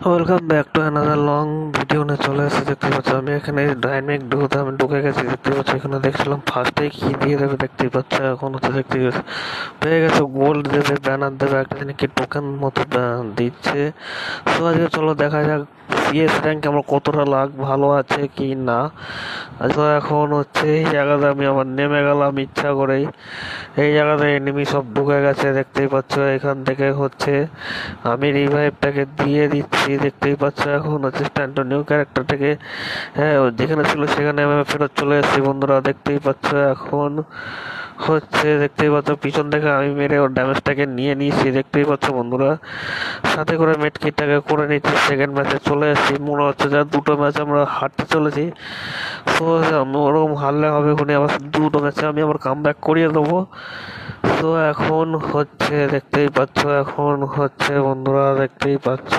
Welcome back to another long video নিয়ে চলে এসেছি। দেখতে পাচ্ছ আমি এখানে ডাইনামিক ডুতে আমি ঢুকে গেছি। দেখতে পাচ্ছ এখানে দেখছিলাম ফার্স্টে কি দিয়ে দেবে, দেখতেই পাচ্ছ এখন হচ্ছে দেখতে পেয়ে গেছে গোল্ড দেবে, ব্যানার দেবে, একটা জিনিস কি টোকেন মতো দিচ্ছে। তো আজকে চলো দেখা যাক সিএস র্যাঙ্ক আমার কতটা লাখ ভালো আছে কি না। আজকে এখন হচ্ছে এই জায়গাতে আমি আবার নেমে গেলাম ইচ্ছা করেই। এই জায়গাতে এনিমি সব ঢুকে গেছে, দেখতেই পাচ্ছ। এখান থেকে হচ্ছে আমি রিভাইভটাকে দিয়ে দিচ্ছি, দেখতেই পাচ্ছ। এখন হচ্ছে স্ট্যান্ড নিউ ক্যারেক্টারটাকে, হ্যাঁ ও যেখানে ছিল সেখানে আমি ফেরত চলে এসেছি বন্ধুরা, দেখতেই পাচ্ছ। এখন হচ্ছে দেখতেই পাচ্ছ পিছন থেকে আমি মেরে ওর ড্যামেজটাকে নিয়ে নিয়েছি, দেখতেই পাচ্ছ বন্ধুরা। সাথে করে মেটকিটটাকে করে নিচ্ছি, সেকেন্ড ম্যাচে চলে এসেছি। মনে হচ্ছে যা দুটো ম্যাচ আমরা হারতে চলেছি। তো ওরকম হারলে হবে খুনি, আবার দুটো ম্যাচে আমি আবার কাম ব্যাক করিয়ে দেবো। তো এখন হচ্ছে দেখতেই পাচ্ছ, এখন হচ্ছে বন্ধুরা দেখতেই পাচ্ছ